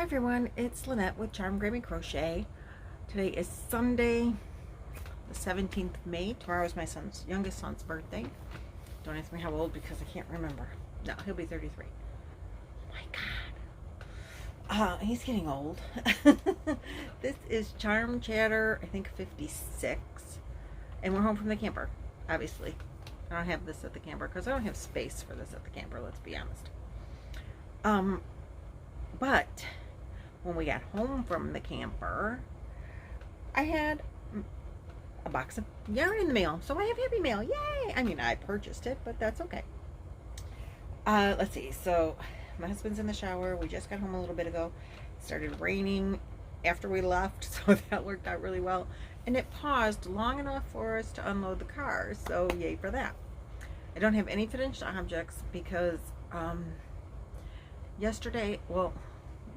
Hi everyone, it's Lynette with Charmed Grammy Crochet. Today is Sunday, the 17th of May. Tomorrow is my youngest son's birthday. Don't ask me how old because I can't remember. No, he'll be 33. Oh my God. He's getting old. This is Charm Chatter, I think 56. And we're home from the camper, obviously. I don't have this at the camper because I don't have space for this at the camper, let's be honest. But when we got home from the camper, I had a box of yarn in the mail. So I have happy mail. Yay! I mean, I purchased it, but that's okay. Let's see. So my husband's in the shower. We just got home a little bit ago. It started raining after we left, so that worked out really well. And it paused long enough for us to unload the car, so yay for that. I don't have any finished objects because yesterday, well,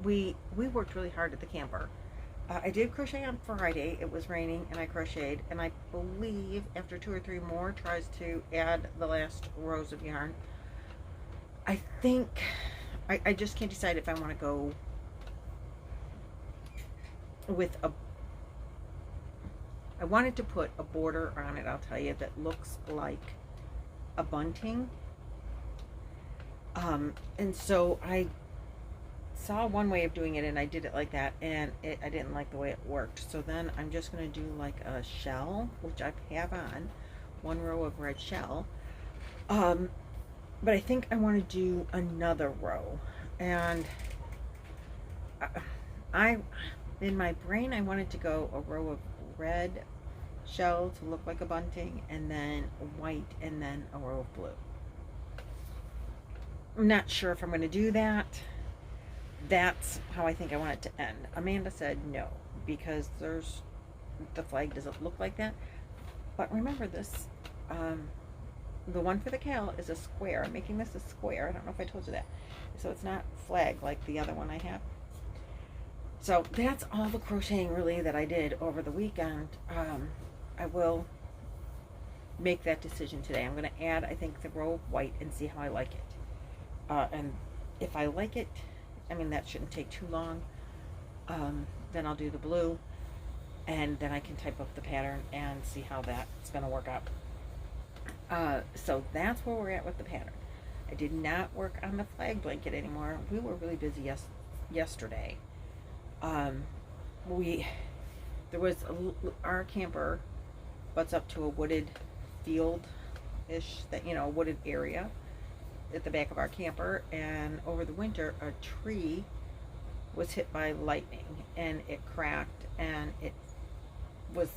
we worked really hard at the camper. I did crochet on Friday. It was raining and I crocheted, and I believe after 2 or 3 more tries to add the last rows of yarn, I think I just can't decide if I want to go with I wanted to put a border on it, I'll tell you, that looks like a bunting. And so I saw one way of doing it and I did it like that, and I didn't like the way it worked. So then I'm just going to do like a shell, which I have on 1 row of red shell. But I think I want to do another row, and in my brain I wanted to go a row of red shell to look like a bunting, and then white, and then a row of blue. I'm not sure if I'm going to do that. That's how I think I want it to end. Amanda said no, because the flag doesn't look like that. But remember this, the one for the cow is a square. I'm making this a square. I don't know if I told you that. So it's not flag like the other one I have. So that's all the crocheting really that I did over the weekend. I will make that decision today. I'm going to add, I think, the row of white and see how I like it. And if I like it, I mean, that shouldn't take too long. Then I'll do the blue, and then I can type up the pattern and see how that's going to work out. So that's where we're at with the pattern. I did not work on the flag blanket anymore. We were really busy yesterday. Our camper butts up to a wooded field-ish, a wooded area at the back of our camper, and over the winter a tree was hit by lightning and it cracked, and it was,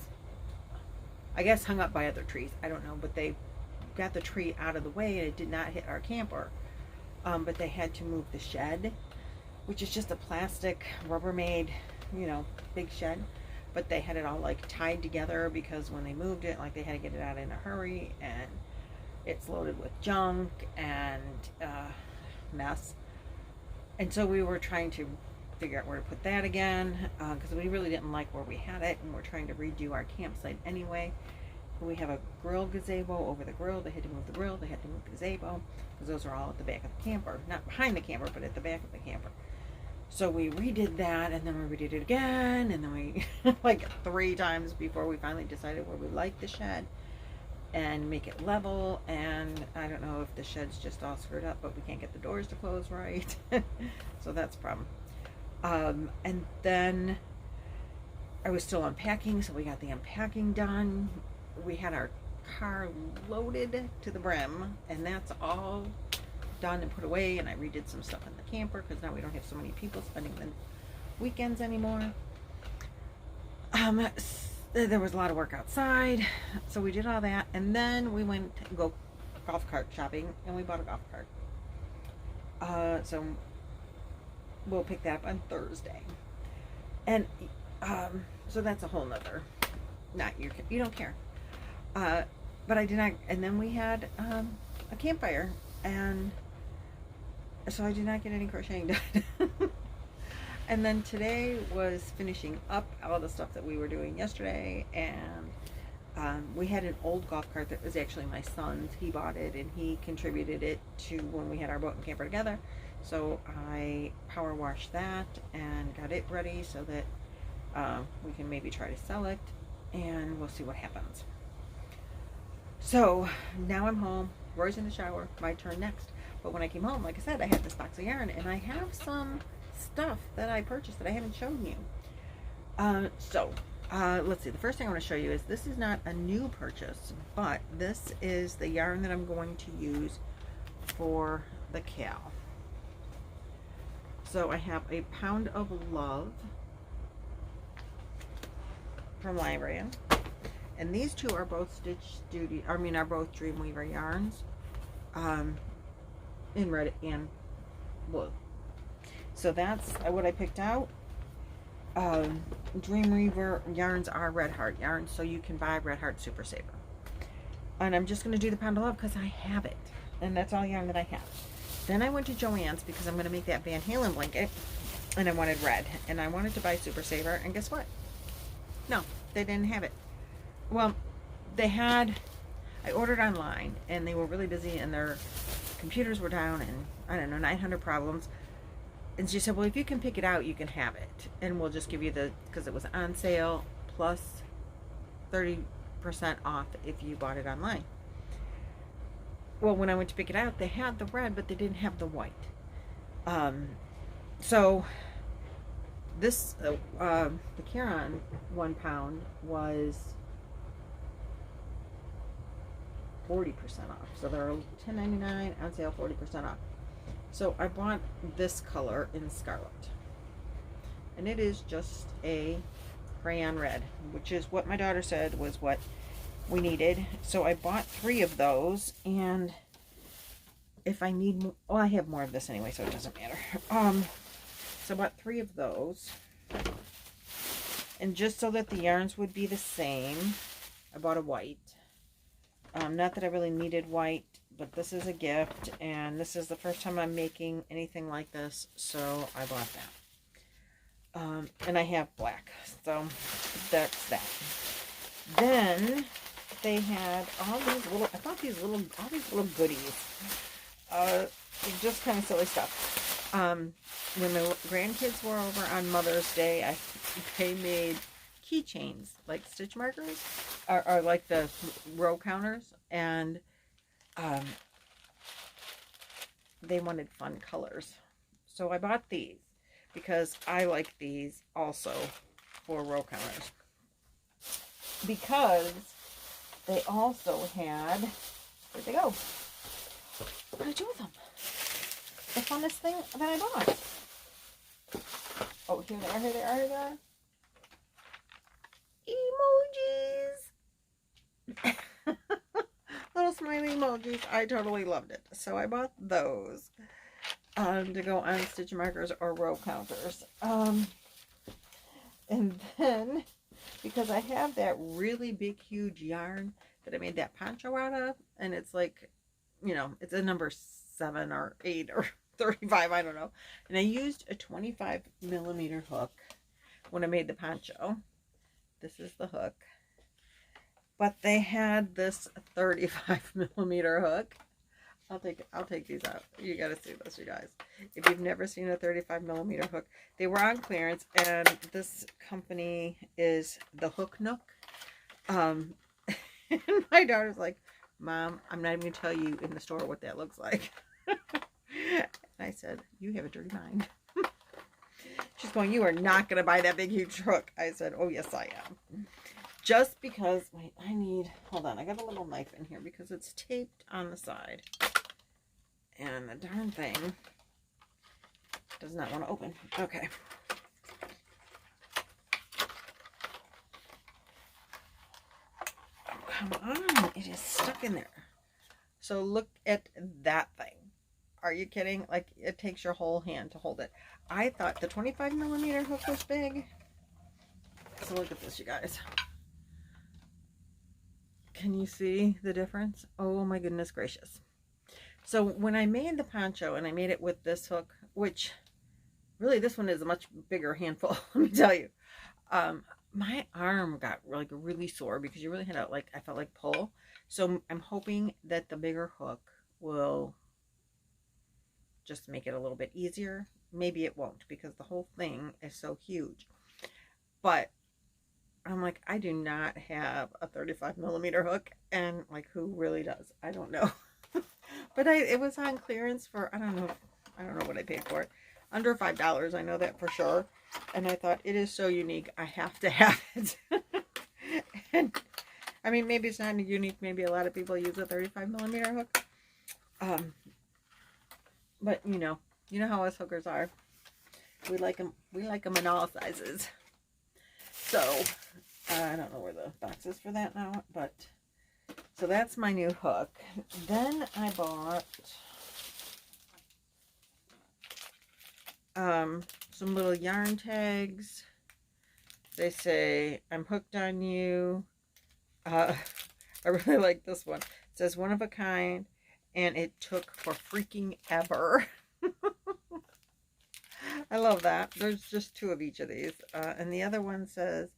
I guess, hung up by other trees. I don't know, but they got the tree out of the way and it did not hit our camper. But they had to move the shed, which is just a plastic Rubbermaid, big shed, but they had it all like tied together because when they moved it, like, they had to get it out in a hurry, and it's loaded with junk and mess. And so we were trying to figure out where to put that again, because we really didn't like where we had it, and we're trying to redo our campsite anyway. We have a grill gazebo over the grill. They had to move the grill, they had to move the gazebo, because those are all at the back of the camper. Not behind the camper, but at the back of the camper. So we redid that, and then we redid it again, and then we like 3 times before we finally decided where we liked the shed and make it level. And I don't know if the shed's just all screwed up, but we can't get the doors to close right. So that's a problem. And then I was still unpacking, so we got the unpacking done. We had our car loaded to the brim, and that's all done and put away. And I redid some stuff in the camper because now we don't have so many people spending the weekends anymore. There was a lot of work outside, so we did all that, and then we went to go golf cart shopping, and we bought a golf cart. So we'll pick that up on Thursday, and so that's a whole nother, you don't care, but I did not. And then we had a campfire, and so I did not get any crocheting done. And then today was finishing up all the stuff that we were doing yesterday, and we had an old golf cart that was actually my son's. He bought it and he contributed it to when we had our boat and camper together. So I power washed that and got it ready so that we can maybe try to sell it, and we'll see what happens. So now I'm home. Roy's in the shower. My turn next. But when I came home, like I said, I had this box of yarn, and I have some stuff that I purchased that I haven't shown you. Let's see. The first thing I want to show you is this is not a new purchase, but this is the yarn that I'm going to use for the cowl. So I have a Pound of Love from Librarian. And these two are both are both Dreamweaver yarns, in red and blue. So that's what I picked out. Dreamweaver yarns are Red Heart yarns, so you can buy Red Heart Super Saver. And I'm just going to do the Pound of Love because I have it, and that's all yarn that I have. Then I went to Joann's because I'm going to make that Van Halen blanket, and I wanted red, and I wanted to buy Super Saver, and guess what? No, they didn't have it. Well, I ordered online, and they were really busy, and their computers were down, and I don't know, 900 problems. And she said, well, if you can pick it out, you can have it, and we'll just give you because it was on sale, plus 30% off if you bought it online. Well, when I went to pick it out, they had the red, but they didn't have the white. So this, the Caron 1 pound was 40% off. So they're $10.99 on sale, 40% off. So I bought this color in Scarlet, and it is just a crayon red, which is what my daughter said was what we needed. So I bought 3 of those, and if I need more, well, I have more of this anyway, so it doesn't matter. So I bought 3 of those, and just so that the yarns would be the same, I bought a white. Not that I really needed white, but this is a gift, and this is the first time I'm making anything like this, so I bought that. And I have black, so that's that. Then they had all these little, all these little goodies. Just kind of silly stuff. When the grandkids were over on Mother's Day, they made keychains, like stitch markers, or like the row counters, and they wanted fun colors. So I bought these because I like these also for row counters. Because they also had, where'd they go? What did I do with them? The funnest thing that I bought. Oh, here they are. Emojis. Little smiley emojis. I totally loved it. So I bought those to go on stitch markers or row counters. And then, because I have that really big, huge yarn that I made that poncho out of, and it's like, you know, it's a number 7 or 8 or 35, I don't know. And I used a 25mm hook when I made the poncho. This is the hook. But they had this 35mm hook. I'll take these out. You gotta see this, you guys. If you've never seen a 35mm hook, they were on clearance, and this company is the Hook Nook. And my daughter's like, Mom, I'm not even gonna tell you in the store what that looks like. And I said, you have a dirty mind. She's going, you are not gonna buy that big huge hook. I said, oh yes I am. Just because, wait, hold on, I got a little knife in here because it's taped on the side. And the darn thing does not want to open. Okay. Oh, come on. It is stuck in there. So look at that thing. Are you kidding? Like, it takes your whole hand to hold it. I thought the 25mm hook was big. So look at this, you guys. Can you see the difference? Oh my goodness gracious. So when I made the poncho, and I made it with this hook, which really this one is a much bigger handful, let me tell you. My arm got like really sore because you really had to, like, I felt like pull. So I'm hoping that the bigger hook will just to make it a little bit easier. Maybe it won't, because the whole thing is so huge. But I'm like, I do not have a 35mm hook, and like, who really does? I don't know. But it was on clearance for, I don't know what I paid for it. Under $5, I know that for sure. And I thought, it is so unique, I have to have it. And I mean, maybe it's not unique, maybe a lot of people use a 35mm hook. But you know how us hookers are. We like them in all sizes. So I don't know where the box is for that now, but so that's my new hook. Then I bought some little yarn tags. They say, I'm hooked on you. I really like this one. It says one of a kind, and it took for freaking ever. I love that. There's just 2 of each of these. And the other one says,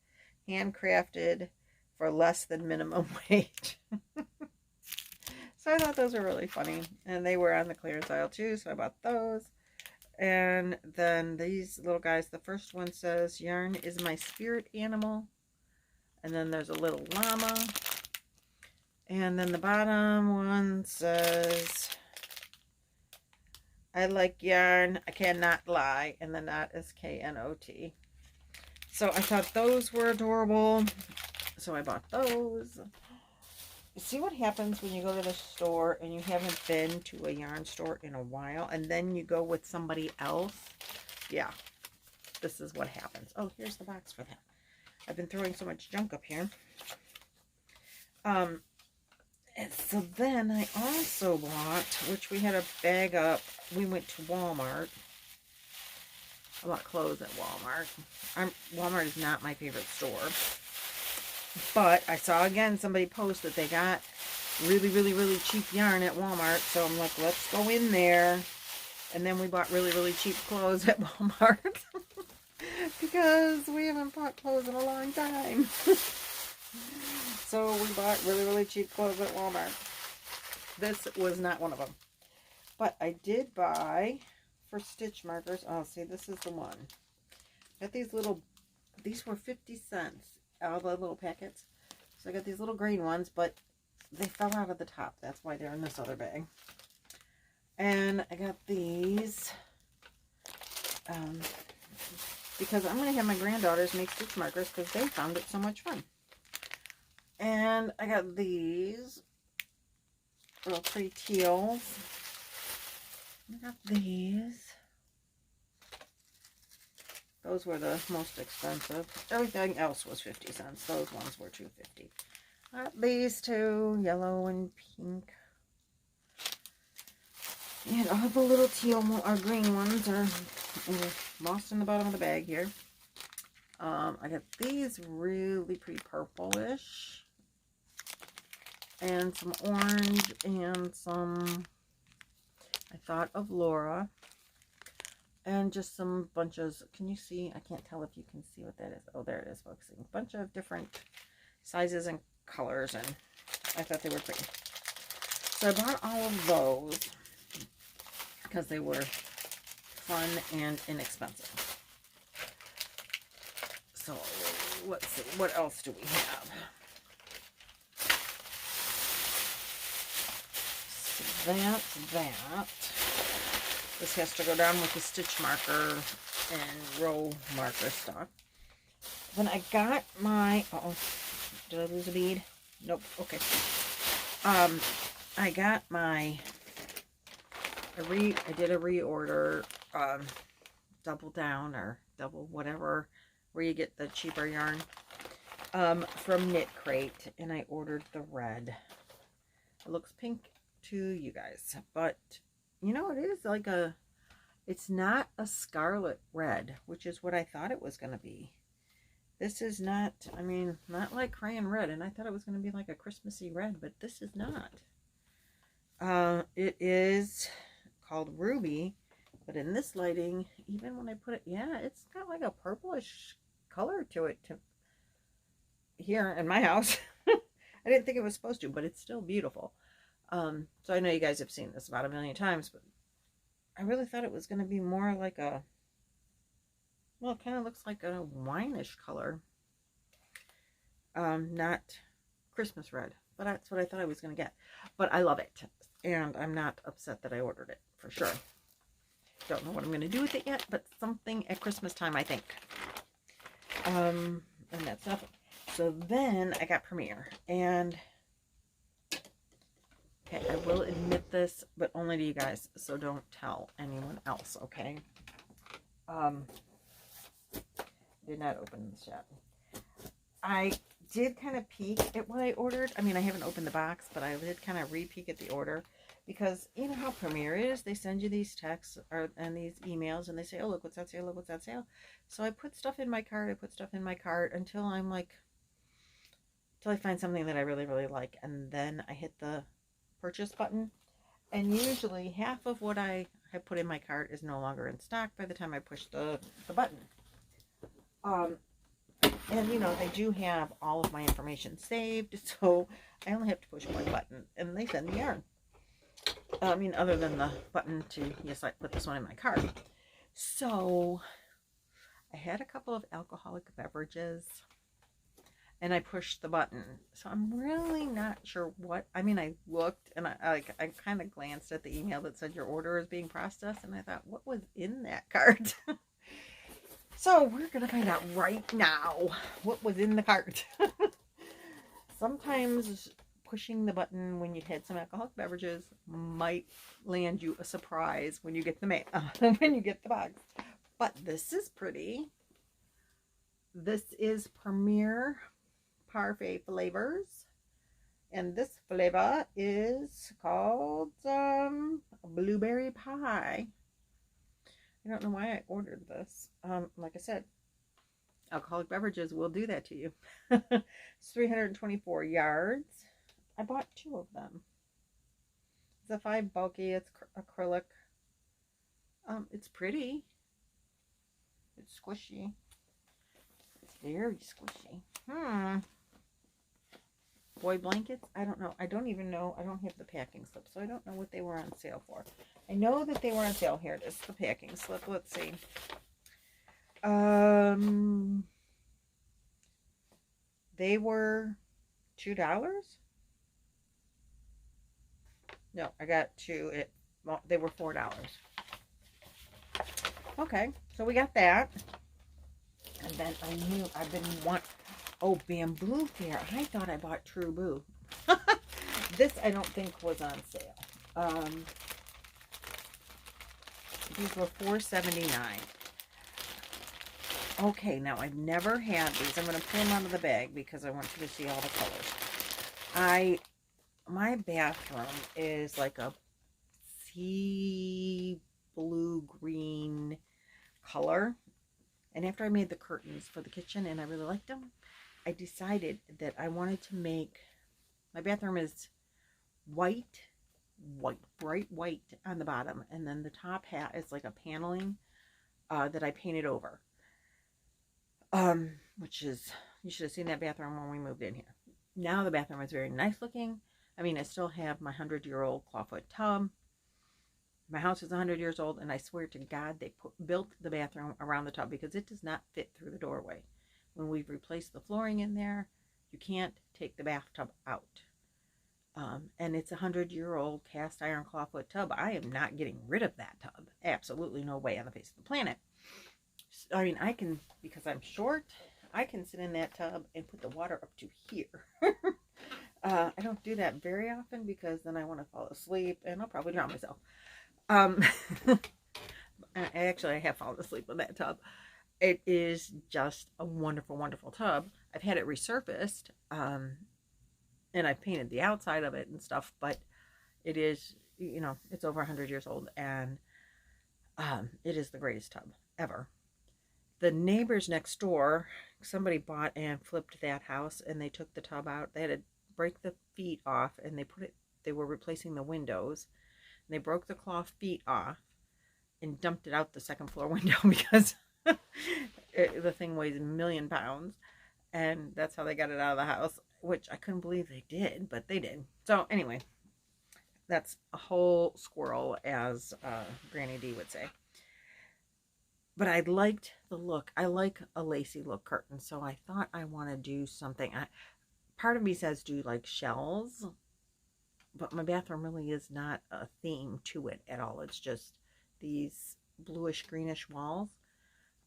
handcrafted for less than minimum wage. So I thought those were really funny. And they were on the clearance aisle too, so I bought those. And then these little guys, the first one says, yarn is my spirit animal. And then there's a little llama. And then the bottom one says, I like yarn, I cannot lie. And the knot is K-N-O-T. So I thought those were adorable. So I bought those. See what happens when you go to the store and you haven't been to a yarn store in a while, and then you go with somebody else? Yeah, this is what happens. Oh, here's the box for that. I've been throwing so much junk up here. And so then I also bought, which we had a bag up, we went to Walmart. I bought clothes at Walmart. Walmart is not my favorite store. But I saw again somebody post that they got really, really, really cheap yarn at Walmart. So I'm like, let's go in there. And then we bought really, really cheap clothes at Walmart. Because we haven't bought clothes in a long time. So we bought really, really cheap clothes at Walmart. This was not one of them. But I did buy, for stitch markers, oh, see, this is the one. Got these little, these were 50 cents. All the little packets. So I got these little green ones, but they fell out of the top. That's why they're in this other bag. And I got these because I'm going to have my granddaughters make stitch markers because they found it so much fun. And I got these little pretty teals. I got these. Those were the most expensive. Everything else was 50 cents. Those ones were $2.50. These 2, yellow and pink. And all the little teal or green ones are lost in the bottom of the bag here. I got these really pretty purplish. And some orange and some, I thought of Laura. And just some bunches. Can you see? I can't tell if you can see what that is. Oh, there it is, focusing. A bunch of different sizes and colors, and I thought they were pretty. So I bought all of those because they were fun and inexpensive. So let's see, what else do we have? So that's that. This has to go down with the stitch marker and row marker stuff. Then I got my, uh-oh, did I lose a bead? Nope, okay. I got my, I did a reorder, double down or double whatever, where you get the cheaper yarn, from Knit Crate, and I ordered the red. It looks pink to you guys, but you know, it is like a, it's not a scarlet red, which is what I thought it was going to be. This is not, I mean, not like crayon red, and I thought it was going to be like a Christmassy red, but this is not. It is called Ruby, but in this lighting, even when I put it, yeah, it's got like a purplish color to it here in my house. I didn't think it was supposed to, but it's still beautiful. So I know you guys have seen this about a million times, but I really thought it was going to be more like a, well, it kind of looks like a wineish color. Not Christmas red, but that's what I thought I was going to get. But I love it, and I'm not upset that I ordered it, for sure. Don't know what I'm going to do with it yet, but something at Christmas time, I think. And that's nothing. So then I got Premiere, and okay, I will admit this, but only to you guys, so don't tell anyone else, okay? Did not open this yet. I did kind of peek at what I ordered. I mean, I haven't opened the box, but I did kind of re-peek at the order, because you know how Premiere is. They send you these texts and these emails, and they say, oh, look what's on sale, look what's on sale. So I put stuff in my cart, until I'm like, until I find something that I really, really like, and then I hit the purchase button, and usually half of what I have put in my cart is no longer in stock by the time I push the button. And you know, they do have all of my information saved, so I only have to push one button, and they send the yarn. I mean, other than the button to, yes, I put this one in my cart. So I had a couple of alcoholic beverages, and I pushed the button. So I'm really not sure what, I mean, I looked, and I kind of glanced at the email that said your order is being processed, and I thought, what was in that cart? So we're going to find out right now what was in the cart. Sometimes pushing the button when you had some alcoholic beverages might land you a surprise when you get the mail, when you get the box. But this is pretty. This is Premier Parfait Flavors, and this flavor is called Blueberry Pie. I don't know why I ordered this. Like I said, alcoholic beverages will do that to you. It's 324 yards. I bought 2 of them. It's a 5 bulky. It's acrylic. It's pretty. It's squishy. It's very squishy. Boy blankets? I don't know. I don't even know. I don't have the packing slip, so I don't know what they were on sale for. I know that they were on sale. Here it is, the packing slip. Let's see. They were $2. No, I got 2. Well, they were $4. Okay, so we got that. And then I knew I've been oh, Bamboo Fair. I thought I bought True Boo. This I don't think was on sale. These were $4.79. Okay, now I've never had these. I'm going to pull them out of the bag because I want you to see all the colors. My bathroom is like a sea blue green color. And after I made the curtains for the kitchen and I really liked them, I decided that I wanted to make, my bathroom is white, bright white on the bottom, and then the top hat is like a paneling that I painted over. Which is, you should have seen that bathroom when we moved in here. Now the bathroom is very nice looking. I mean, I still have my 100-year-old clawfoot tub. My house is 100 years old, and I swear to God they built the bathroom around the tub because it does not fit through the doorway. When we've replaced the flooring in there, you can't take the bathtub out. And it's a 100-year-old cast iron clawfoot tub. I am not getting rid of that tub. Absolutely no way on the face of the planet. I mean, I can, because I'm short, I can sit in that tub and put the water up to here. I don't do that very often because then I want to fall asleep and I'll probably drown myself. Actually, I have fallen asleep in that tub. It is just a wonderful, wonderful tub. I've had it resurfaced, and I've painted the outside of it and stuff, but it is, you know, it's over 100 years old, and it is the greatest tub ever. The neighbors next door, somebody bought and flipped that house, and they took the tub out. They had to break the feet off, and they were replacing the windows. And they broke the cloth feet off and dumped it out the second floor window because the thing weighs 1,000,000 pounds, and that's how they got it out of the house, which I couldn't believe they did, but they did. So anyway, That's a whole squirrel, as Granny D would say. But I liked the look. I like a lacy look curtain, so I thought I want to do something. Part of me says do like shells, but my bathroom really is not a theme to it at all. It's just these bluish greenish walls.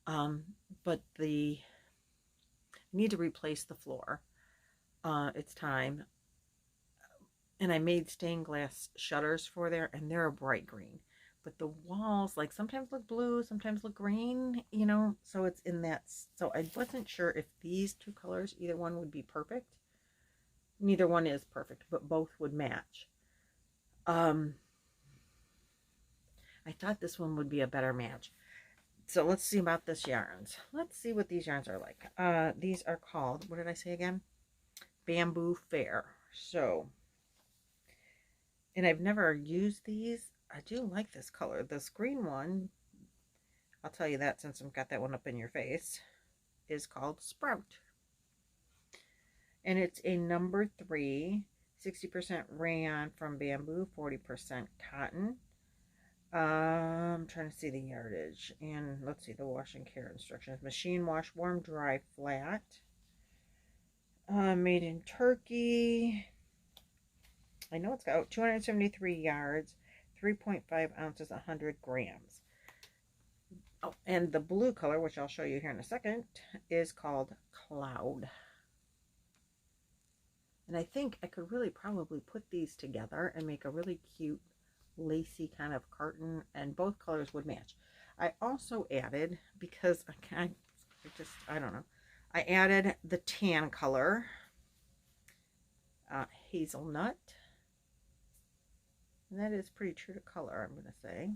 But I need to replace the floor. It's time. And I made stained glass shutters for there, and they're a bright green. But the walls, like, sometimes look blue, sometimes look green, you know, so it's in that. So I wasn't sure if these two colors, either one would be perfect. Neither one is perfect, but both would match. I thought this one would be a better match. So let's see about this yarns. Let's see what these yarns are like. These are called, what did I say again? Bamboo Fair. So, and I've never used these. I do like this color. This green one, I'll tell you that since I've got that one up in your face, is called Sprout. And it's a number 3, 60% rayon from bamboo, 40% cotton. I'm trying to see the yardage. And let's see the wash and care instructions. Machine wash, warm, dry, flat. Made in Turkey. I know it's got 273 yards, 3.5 ounces, 100 grams. Oh, and the blue color, which I'll show you here in a second, is called Cloud. And I think I could really probably put these together and make a really cute lacy kind of curtain, and both colors would match. I also added, because I don't know, I added the tan color, hazelnut. And that is pretty true to color, I'm going to say.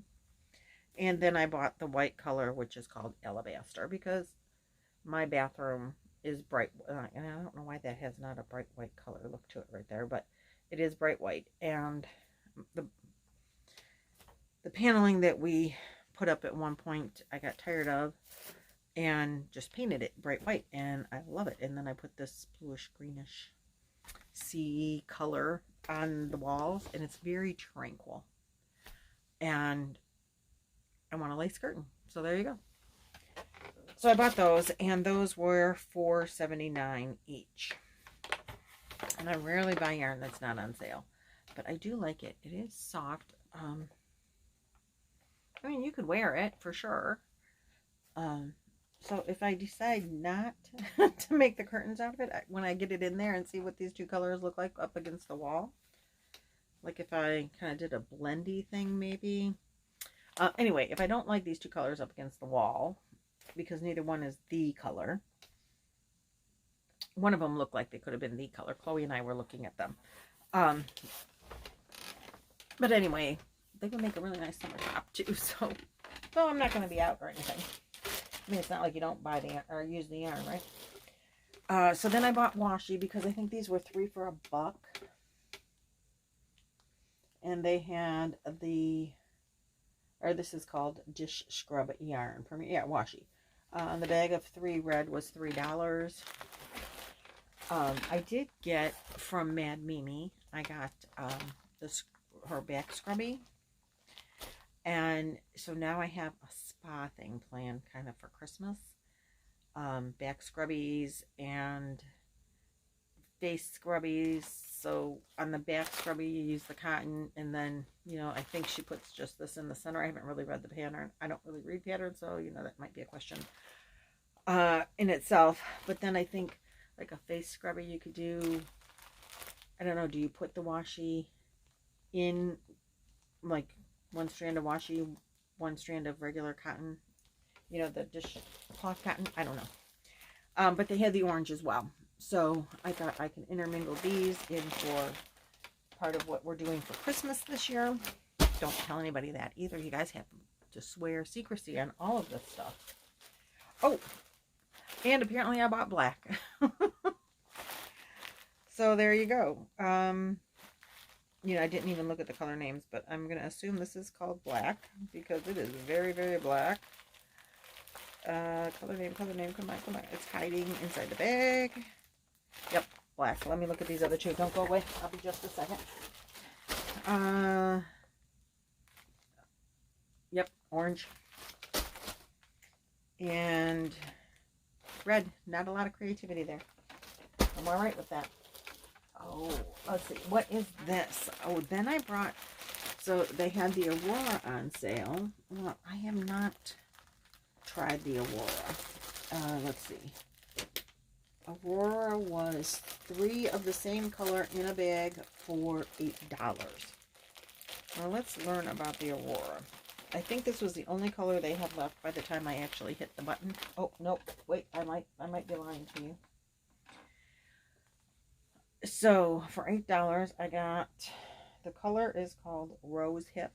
And then I bought the white color, which is called Alabaster, because my bathroom is bright. And I don't know why that has not a bright white color look to it right there, but it is bright white. And the paneling that we put up at one point, I got tired of and just painted it bright white. And I love it. And then I put this bluish greenish sea color on the walls, and it's very tranquil, and I want a lace curtain, so there you go. So I bought those, and those were $4.79 each. And I rarely buy yarn that's not on sale, but I do like it. It is soft. I mean, you could wear it for sure. So if I decide not to make the curtains out of it, when I get it in there and see what these two colors look like up against the wall, like if I kind of did a blendy thing maybe. Anyway, if I don't like these two colors up against the wall, because neither one is the color. One of them looked like they could have been the color. Chloe and I were looking at them. But anyway, they would make a really nice summer top too. So I'm not going to be out or anything. I mean, it's not like you don't buy the yarn or use the yarn, right? So then I bought washi because I think these were 3 for $1. And they had this is called Dish Scrub yarn for me. Yeah, washi. The bag of 3 red was $3. I did get from Mad Mimi, I got her back scrubby. And so now I have a spa thing planned kind of for Christmas. Back scrubbies and face scrubbies. So on the back scrubby, you use the cotton, and then, you know, I think she puts just this in the center. I haven't really read the pattern. I don't really read patterns, so, you know, that might be a question in itself. But then I think like a face scrubby you could do, I don't know, do you put the washi in like one strand of washi, one strand of regular cotton, you know, the dishcloth cotton? I don't know. But they had the orange as well. So I thought I can intermingle these in for part of what we're doing for Christmas this year. Don't tell anybody that either. You guys have to swear secrecy on all of this stuff. Oh, and apparently I bought black. So there you go. You know, I didn't even look at the color names, but I'm going to assume this is called black because it is very, very black. Color name, come on. It's hiding inside the bag. Yep, black. Let me look at these other two. Don't go away. I'll be just a second. Yep, orange. And red. Not a lot of creativity there. I'm all right with that. Oh, let's see. What is this? Oh, then I brought... So they had the Aurora on sale. Well, I have not tried the Aurora. Let's see. Aurora was 3 of the same color in a bag for $8. Well, let's learn about the Aurora. I think this was the only color they had left by the time I actually hit the button. Oh, no, wait, I might be lying to you. So, for $8, I got, the color is called Rose Hip.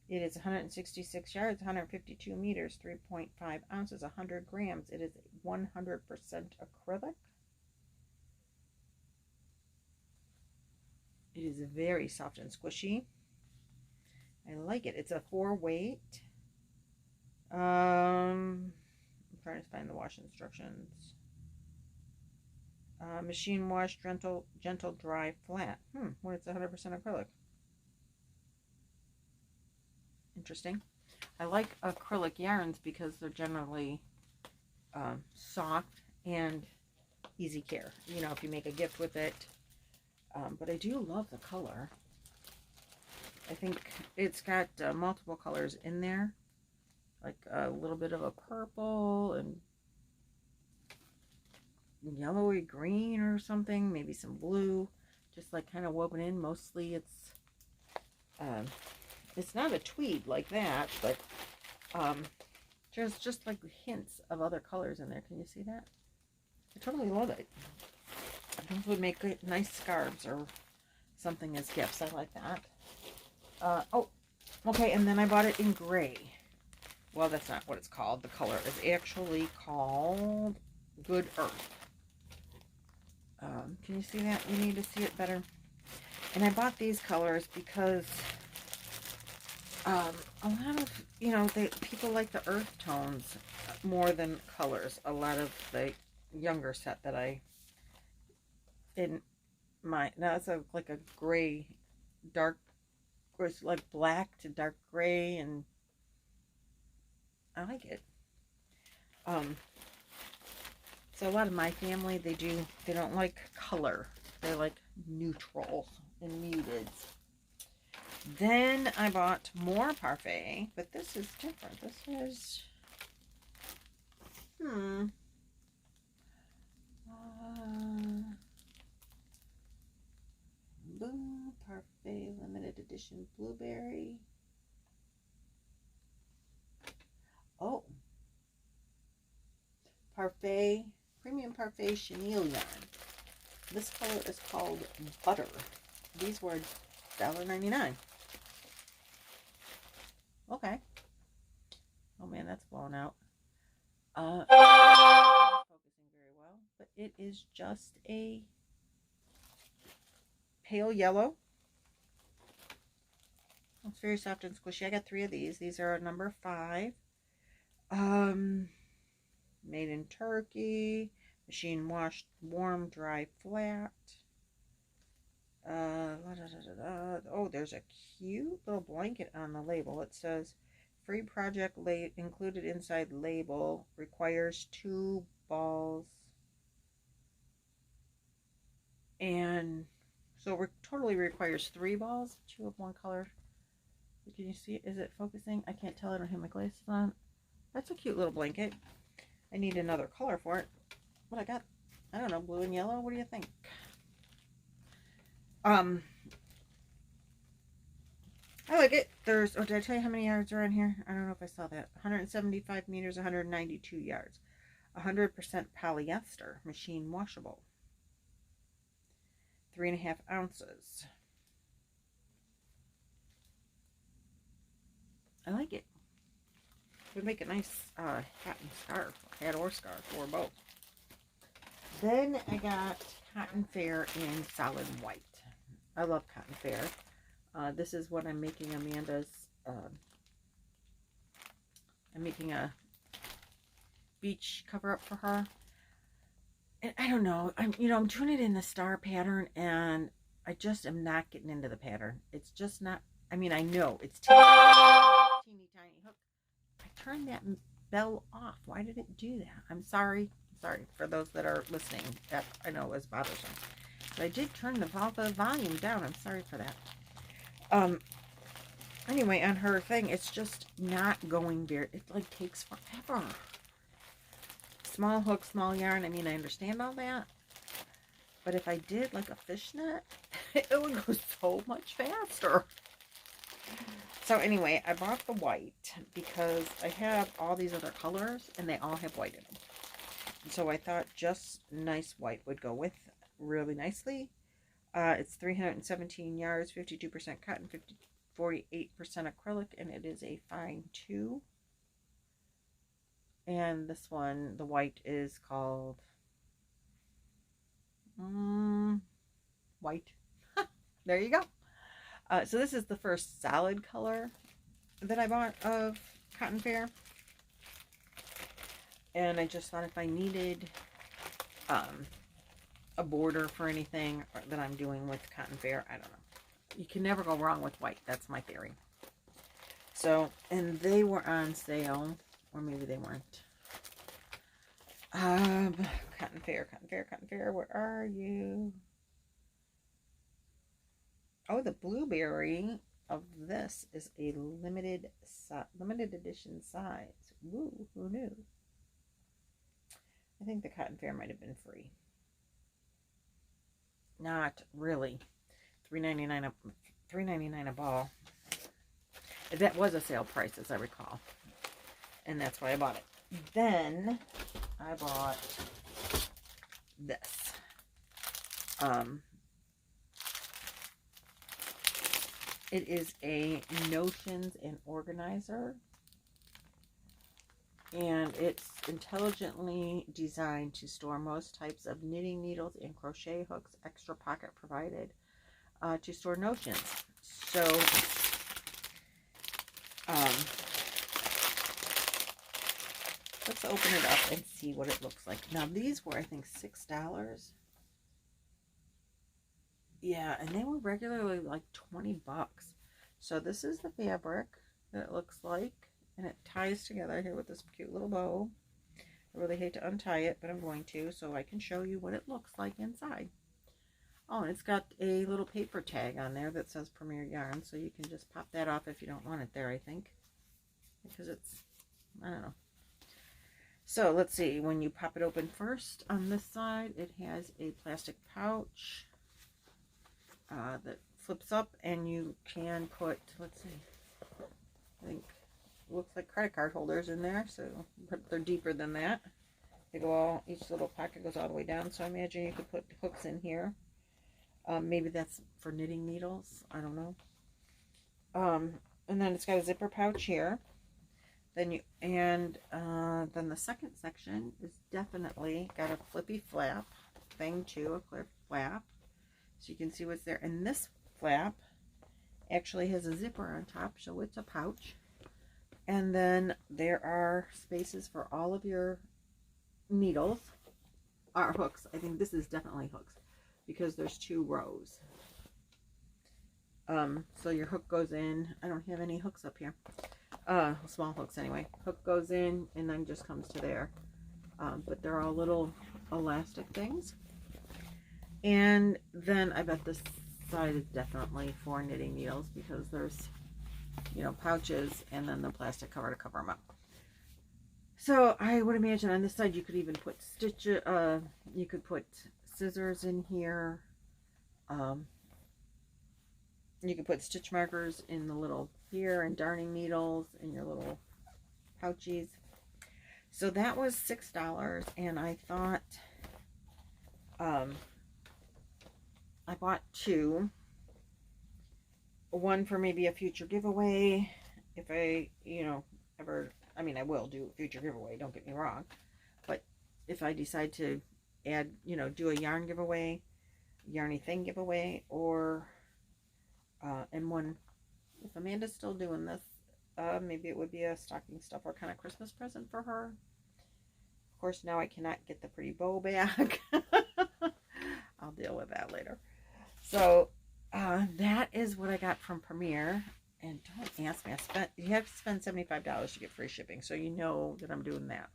It is 166 yards, 152 meters, 3.5 ounces, 100 grams. It is 100% acrylic. It is very soft and squishy. I like it. It's a 4-weight. I'm trying to find the wash instructions. Machine wash, gentle, dry, flat. Well, it's 100% acrylic. Interesting. I like acrylic yarns because they're generally soft and easy care. You know, if you make a gift with it. But I do love the color. I think it's got multiple colors in there. Like a little bit of a purple and yellowy green or something. Maybe some blue. Just like kind of woven in. Mostly it's not a tweed like that, but there's just like hints of other colors in there. Can you see that? I totally love it. Those would make nice scarves or something as gifts. I like that. Oh, okay, and then I bought it in gray. Well, that's not what it's called. The color is actually called Good Earth. Can you see that? You need to see it better. And I bought these colors because a lot of, you know, people like the earth tones more than colors. A lot of the younger set that I in my, now it's like a gray, dark, it's like black to dark gray, and I like it. So a lot of my family, they don't like color. They like neutrals and muteds. Then I bought more Parfait, but this is different. This is, Boom Parfait limited edition blueberry. Oh, Parfait, premium Parfait chenille yarn. This color is called Butter. These were $1.99. Okay. Oh man, that's blown out. Not focusing very well, but it is just a pale yellow. It's very soft and squishy. I got 3 of these. These are number 5. Made in Turkey. Machine washed, warm, dry, flat. Oh, there's a cute little blanket on the label. It says, free project included inside label, requires 2 balls. And so it totally requires 3 balls, 2 of one color. Can you see it? Is it focusing? I can't tell. I don't have my glasses on. That's a cute little blanket. I need another color for it. What I got? I don't know, blue and yellow. What do you think? I like it. There's, oh, did I tell you how many yards are in here? I don't know if I saw that. 175 meters, 192 yards. 100% polyester, machine washable. 3.5 ounces. I like it. It would make a nice hat and scarf, hat or scarf, or both. Then I got Cotton Fair in solid white. I love Cotton Fair. This is what I'm making Amanda's. I'm making a beach cover up for her. And I don't know. I'm doing it in the star pattern, and I just am not getting into the pattern. It's just not, I mean, I know it's teeny tiny hook. I turned that bell off. Why did it do that? I'm sorry. Sorry for those that are listening. That I know is bothersome. But I did turn the volume down. I'm sorry for that. Anyway, on her thing, it's just not going very, it like takes forever. Small hook, small yarn. I mean, I understand all that. But if I did like a fishnet, it would go so much faster. So anyway, I bought the white because I have all these other colors and they all have white in them. So I thought just nice white would go with really nicely. It's 317 yards, 52% cotton, 48% acrylic, and it is a fine 2. And this one, the white, is called white. There you go. So this is the first solid color that I bought of Cotton Fair. And I just thought if I needed a border for anything that I'm doing with Cotton Fair, I don't know. You can never go wrong with white. That's my theory. So, and they were on sale, or maybe they weren't. Cotton Fair, Cotton Fair, Cotton Fair. Where are you? Oh, the blueberry of this is a limited edition size. Woo, who knew? I think the Cotton Fair might have been free. Not really. $3.99 a ball. That was a sale price, as I recall, and that's why I bought it. Then I bought this. It is a notions and organizer, and it's intelligently designed to store most types of knitting needles and crochet hooks. Extra pocket provided to store notions. So let's open it up and see what it looks like. Now these were, I think, $6. Yeah, and they were regularly like 20 bucks. So this is the fabric that it looks like, and it ties together here with this cute little bow. I really hate to untie it, but I'm going to so I can show you what it looks like inside. Oh, and it's got a little paper tag on there that says Premier Yarn, so you can just pop that off if you don't want it there, I think. Because it's, I don't know. So let's see, when you pop it open first, on this side, it has a plastic pouch that flips up, and you can put, let's see, I think it looks like credit card holders in there, so they're deeper than that. They go all, each little pocket goes all the way down, so I imagine you could put hooks in here. Maybe that's for knitting needles, I don't know. And then it's got a zipper pouch here. Then then the second section is definitely got a flippy flap thing too, a clear flap, so you can see what's there. And this flap actually has a zipper on top, so it's a pouch. And then there are spaces for all of your needles, or hooks. I think this is definitely hooks because there's 2 rows. So your hook goes in. I don't have any hooks up here. Small hooks anyway. Hook goes in and then just comes to there. But they're all little elastic things. And then I bet this side is definitely for knitting needles because there's, you know, pouches and then the plastic cover to cover them up. So I would imagine on this side you could even put you could put scissors in here. You could put stitch markers in the little here, and darning needles in your little pouchies. So that was $6, and I thought I bought 2. One for maybe a future giveaway, if I, you know, ever, I mean, I will do a future giveaway, don't get me wrong, but if I decide to add, you know, do a yarn giveaway, yarny thing giveaway, or and one, if Amanda's still doing this, maybe it would be a stocking stuffer kind of Christmas present for her. Of course, now I cannot get the pretty bow back. I'll deal with that later. So that is what I got from Premiere. And don't ask me, you have to spend $75 to get free shipping, so you know that I'm doing that.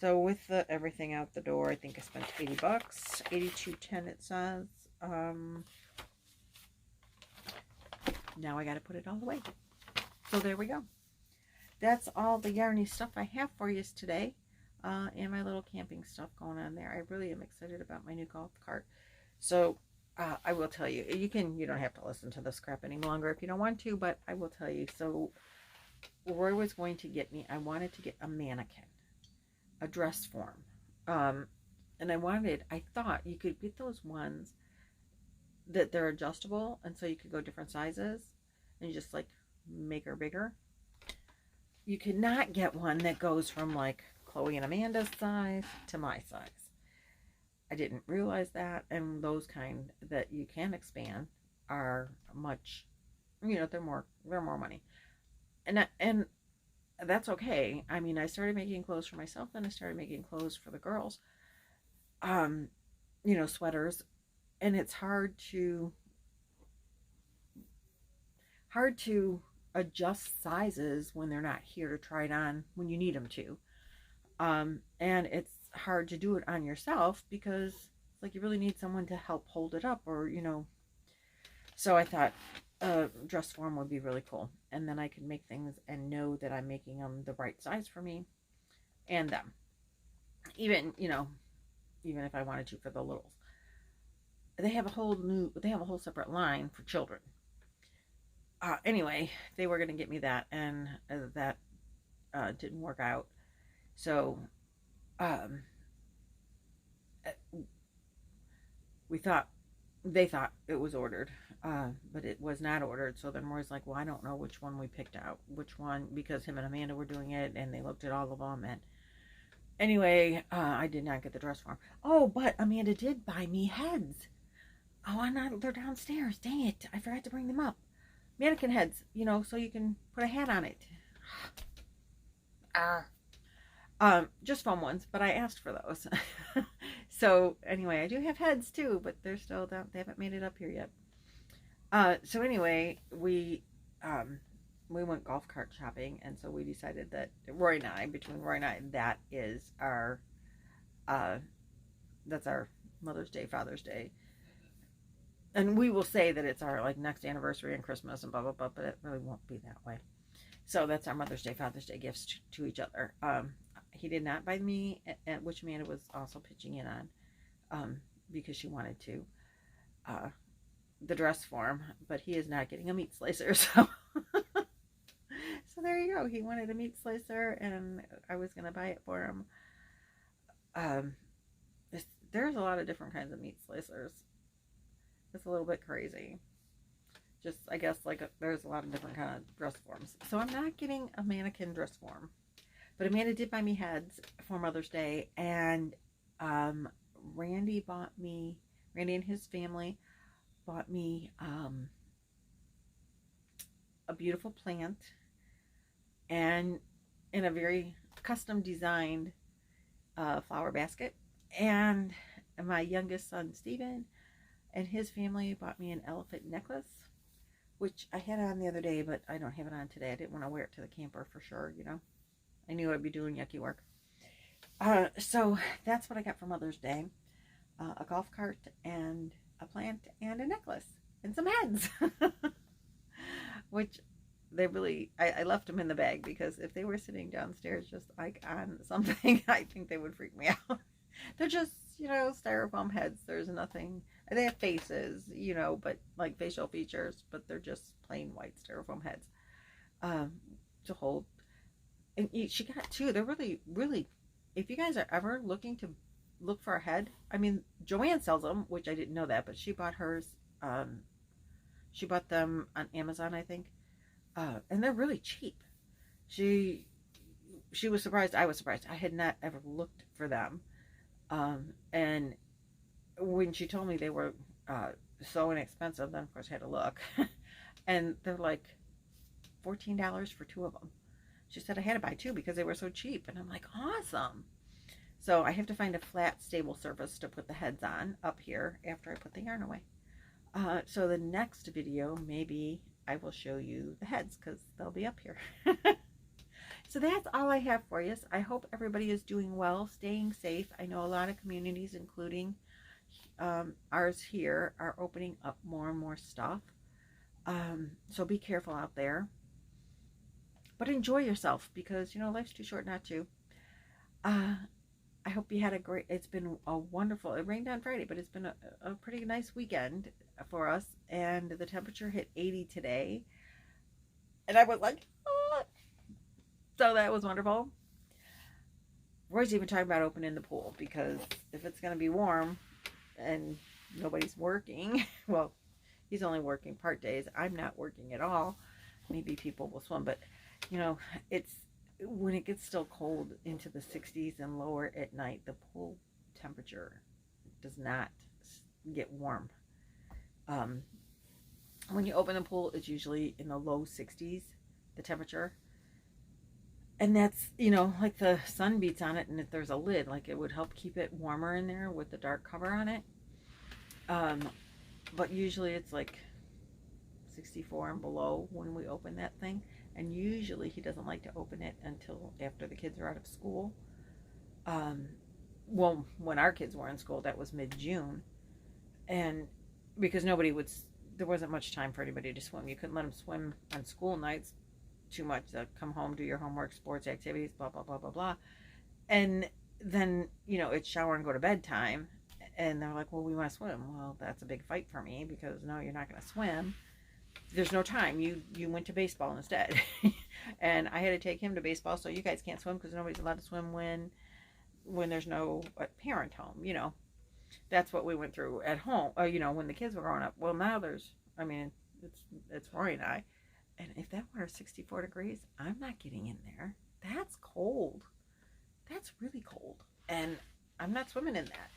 So with everything out the door, I think I spent $80, $82.10 it says. Now I got to put it all away. So there we go. That's all the yarny stuff I have for you today, and my little camping stuff going on there. I really am excited about my new golf cart. So I will tell you, you don't have to listen to this crap any longer if you don't want to, but I will tell you. So Roy was going to get me, I wanted to get a mannequin, a dress form. And I thought you could get those ones that they're adjustable, and so you could go different sizes and you just like make her bigger. You could not get one that goes from like Chloe and Amanda's size to my size. I didn't realize that, and those kind that you can expand are much, they're more money, and that's okay. I mean, I started making clothes for myself, then I started making clothes for the girls, sweaters, and it's hard to adjust sizes when they're not here to try it on when you need them to, and it's hard to do it on yourself because it's like you really need someone to help hold it up, or so I thought a dress form would be really cool, and then I could make things and know that I'm making them the right size for me and them, even if I wanted to for the littles. They have a whole separate line for children. Anyway, they were going to get me that, and that didn't work out. So they thought it was ordered, but it was not ordered. So then Roy's like, well, I don't know which one we picked out, because him and Amanda were doing it, and they looked at all of them. And anyway, I did not get the dress form. Oh, but Amanda did buy me heads. Oh, they're downstairs. Dang it, I forgot to bring them up. Mannequin heads, so you can put a hat on it. Just foam ones, but I asked for those. So anyway, I do have heads too, but they're still down. They haven't made it up here yet. So anyway, we went golf cart shopping, and so we decided that between Roy and I, that is our that's our Mother's Day, Father's Day. And we will say that it's our like next anniversary and Christmas and blah blah blah, but it really won't be that way. So that's our Mother's Day, Father's Day gifts to each other. He did not buy me, which Amanda was also pitching in on, because she wanted to, the dress form, but he is not getting a meat slicer. So, so there you go. He wanted a meat slicer, and I was going to buy it for him. There's a lot of different kinds of meat slicers. It's a little bit crazy. Just, I guess, there's a lot of different kind of dress forms. So I'm not getting a mannequin dress form. But Amanda did buy me heads for Mother's Day. And Randy and his family bought me a beautiful plant. And in a very custom designed flower basket. And my youngest son, Steven, and his family bought me an elephant necklace, which I had on the other day, but I don't have it on today. I didn't want to wear it to the camper for sure, I knew I'd be doing yucky work. So that's what I got for Mother's Day. A golf cart and a plant and a necklace and some heads. Which they really, I left them in the bag, because if they were sitting downstairs just like on something, I think they would freak me out. They're just, styrofoam heads. There's nothing. They have faces, but like facial features, but they're just plain white styrofoam heads to hold. And she got two. They're really, really, if you guys are ever looking to look for a head, I mean, Joanne sells them, which I didn't know that, but she bought hers. She bought them on Amazon, I think, and they're really cheap. She was surprised. I was surprised. I had not ever looked for them. And when she told me they were so inexpensive, then of course I had to look. And they're like $14 for two of them. She said I had to buy two because they were so cheap. And I'm like, awesome. So I have to find a flat, stable surface to put the heads on up here after I put the yarn away. So the next video, maybe I will show you the heads because they'll be up here. So that's all I have for you. I hope everybody is doing well, staying safe. I know a lot of communities, including ours here, are opening up more and more stuff. So be careful out there. But enjoy yourself because, you know, life's too short not to. I hope you had a great, it's been a wonderful, it rained on Friday, but it's been a pretty nice weekend for us. And the temperature hit 80 today. And I was like, oh. So that was wonderful. Roy's even talking about opening the pool because if it's going to be warm and nobody's working, well, he's only working part days. I'm not working at all. Maybe people will swim, but you know, it's when it gets still cold into the 60s and lower at night, the pool temperature does not get warm. When you open the pool, it's usually in the low 60s, the temperature. And that's, you know, like the sun beats on it, and if there's a lid, like it would help keep it warmer in there with the dark cover on it. But usually it's like 64 and below when we open that thing. And usually he doesn't like to open it until after the kids are out of school. Well, when our kids were in school, that was mid-June. And because there wasn't much time for anybody to swim. You couldn't let them swim on school nights too much. They'd come home, do your homework, sports activities, blah, blah, blah, blah, blah. And then, you know, it's shower and go to bed time. And they're like, well, we want to swim. Well, that's a big fight for me because no, you're not going to swim. There's no time. You went to baseball instead. And I had to take him to baseball, so you guys can't swim because nobody's allowed to swim when there's no parent home, you know. That's what we went through at home, you know, when the kids were growing up. Well, now it's Roy and I. And if that water's 64 degrees, I'm not getting in there. That's cold. That's really cold. And I'm not swimming in that.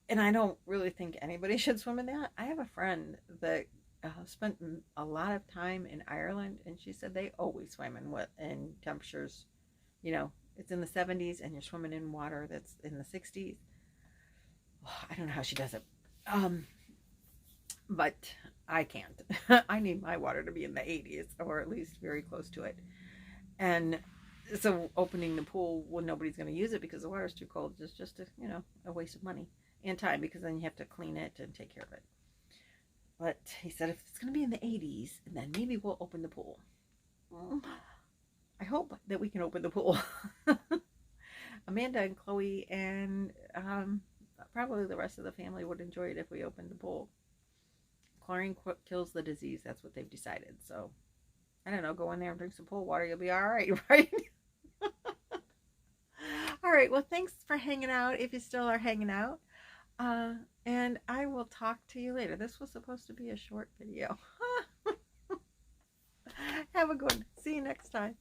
And I don't really think anybody should swim in that. I have a friend that spent a lot of time in Ireland, and she said they always swim in temperatures, you know, it's in the 70s and you're swimming in water that's in the 60s. Oh, I don't know how she does it. But I can't. I need my water to be in the 80s or at least very close to it. And so opening the pool when nobody's going to use it because the water's too cold is just a waste of money and time, because then you have to clean it and take care of it. But he said if it's going to be in the 80s, then maybe we'll open the pool. I hope that we can open the pool. Amanda and Chloe and probably the rest of the family would enjoy it if we opened the pool. Chlorine kills the disease. That's what they've decided. So, I don't know. Go in there and drink some pool water. You'll be all right, right? All right. Well, thanks for hanging out if you still are hanging out. And I will talk to you later. This was supposed to be a short video. Have a good one. See you next time.